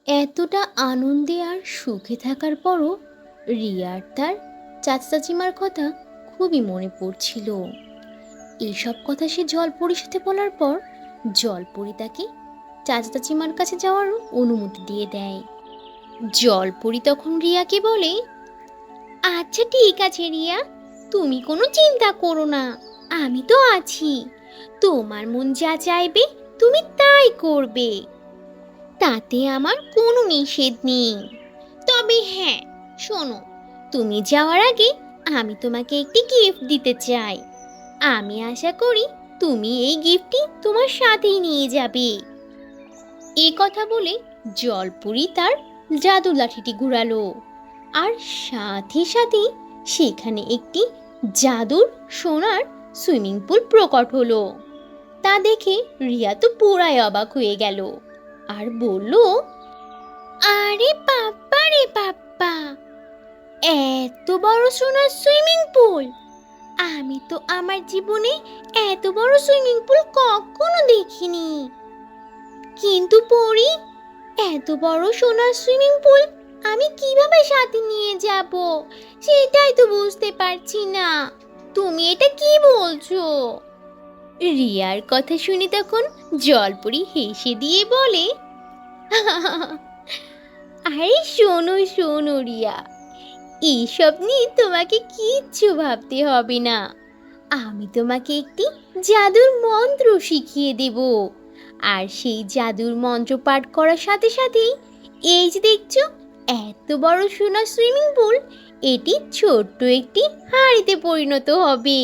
এতটা আনন্দে আর সুখে থাকার পরও রিয়ার তার চাচা চাচিমার কথা খুবই মনে পড়ছিল। এইসব কথা সে জলপরীর সাথে বলার পর জলপরী তাকে চাচা চাচিমার কাছে যাওয়ার অনুমতি দিয়ে দেয়। জলপরী তখন রিয়াকে বলে, আচ্ছা ঠিক আছে রিয়া, তুমি কোনো চিন্তা করো না, আমি তো আছি। তোমার মন যা চাইবে তুমি তাই করবে, তাতে আমার কোনো নিষেধ নেই। তবে হ্যাঁ, শোনো, তুমি যাওয়ার আগে আমি তোমাকে একটি গিফট দিতে চাই। আমি আশা করি তুমি এই গিফটটি তোমার সাথেই নিয়ে যাবে। এ কথা বলে জলপুরি তার জাদু লাঠিটি ঘুরালো, আর সাথে সাথেই সেখানে একটি জাদুর সোনার সুইমিং পুল প্রকট হলো। তা দেখে রিয়া তো পুরাই অবাক হয়ে গেল আর বলল, আরে বাপ্পা রে বাপ্পা, এত বড় সোনার সুইমিং পুল! আমি তো আমার জীবনে এত বড় সুইমিং পুল কখনো দেখিনি। কিন্তু পরি, এত বড় সোনার সুইমিং পুল আমি কিভাবে সাথে নিয়ে যাব সেটাই তো বুঝতে পারছি না। তুমি এটা কি বলছো? রিয়ার কথা শুনে তখন জলপরি হেসে দিয়ে বলে, আরে শোনো শোনো রিয়া, এইসব নিয়ে তোমাকে কিচ্ছু ভাবতে হবে না। আমি তোমাকে একটি জাদুর মন্ত্র শিখিয়ে দেব, আর সেই জাদুর মন্ত্র পাঠ করার সাথে সাথেই এই যে দেখছো এত বড় সোনার সুইমিং পুল, এটি ছোট্ট একটি হাঁড়িতে পরিণত হবে।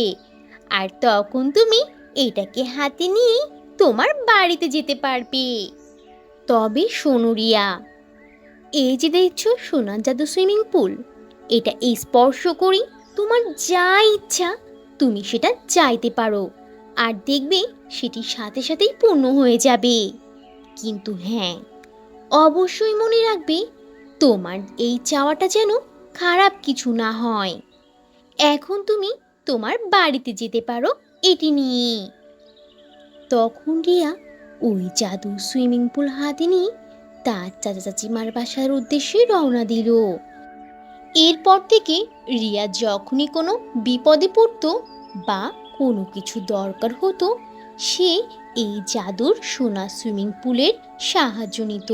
আর তখন তুমি এটাকে হাতে নিয়ে তোমার বাড়িতে যেতে পারবে। তবে শোনো রিয়া, এই যে দেখছো সোনার জাদু সুইমিং পুল, এটা এই স্পর্শ করি তোমার যা ইচ্ছা তুমি সেটা চাইতে পারো, আর দেখবে সেটি সাথে সাথেই পূর্ণ হয়ে যাবে। কিন্তু হ্যাঁ, অবশ্যই মনে রাখবে তোমার এই চাওয়াটা যেন খারাপ কিছু না হয়। এখন তুমি তোমার বাড়িতে যেতে পারো এটি নিয়ে। তখন রিয়া ওই জাদু সুইমিং পুল হাতে নিয়ে তার চাচা চাচিমার বাসার উদ্দেশ্যে রওনা দিল। এরপর থেকে রিয়া যখনই কোনো বিপদে পড়তো বা কোনো কিছু দরকার হতো, সে এই জাদুর সোনা সুইমিং পুলের সাহায্য নিত।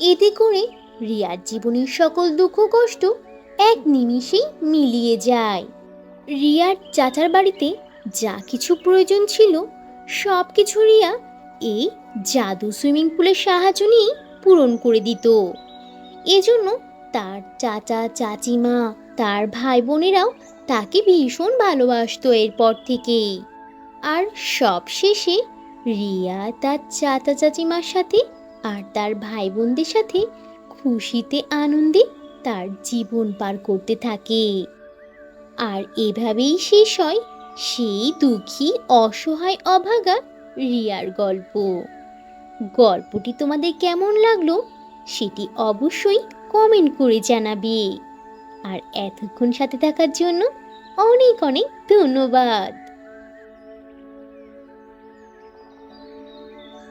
এতে করে রিয়ার জীবনের সকল দুঃখ কষ্ট এক নিমিষেই মিলিয়ে যায়। রিয়ার চাচার বাড়িতে যা কিছু প্রয়োজন ছিল সব কিছু রিয়া এই জাদু সুইমিং পুলের সাহায্য নিয়ে পূরণ করে দিত। এজন্য তার চাচা চাচিমা, তার ভাই বোনেরাও তাকে ভীষণ ভালোবাসতো এরপর থেকে। আর সব শেষে রিয়া তার চাচা চাচিমার সাথে আর তার ভাই বোনদের সাথে খুশিতে আনন্দে তার জীবন পার করতে থাকে। আর এভাবেই শেষ হয় সেই দুঃখী অসহায় অভাগা রিয়ার গল্প। গল্পটি তোমাদের কেমন লাগলো সেটি অবশ্যই কমেন্ট করে জানাবে। আর এতক্ষণ সাথে থাকার জন্য অনেক অনেক ধন্যবাদ।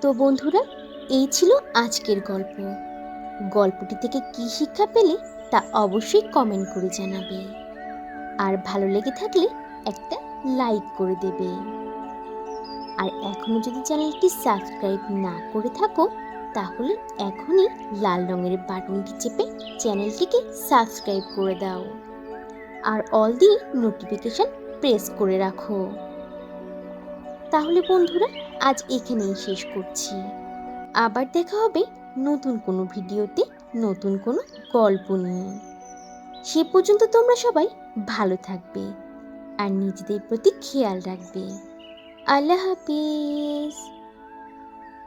তো বন্ধুরা, এই ছিল আজকের গল্প। গল্পটি থেকে কী শিক্ষা পেলে তা অবশ্যই কমেন্ট করে জানাবে। আর ভালো লেগে থাকলে একটা লাইক করে দেবে। আর এখনো যদি চ্যানেলটি সাবস্ক্রাইব না করে থাকো তাহলে এখনই লাল রঙের বাটনটি চেপে চ্যানেলটিকে সাবস্ক্রাইব করে দাও, আর অল দি নোটিফিকেশন প্রেস করে রাখো। তাহলে বন্ধুরা, আজ এখানেই শেষ করছি। আবার দেখা হবে নতুন কোনো ভিডিওতে, নতুন কোনো গল্প নিয়ে। সে পর্যন্ত তোমরা সবাই ভালো থাকবে আর নিজেদের প্রতি খেয়াল রাখবে। আল্লাহ হাফিজ।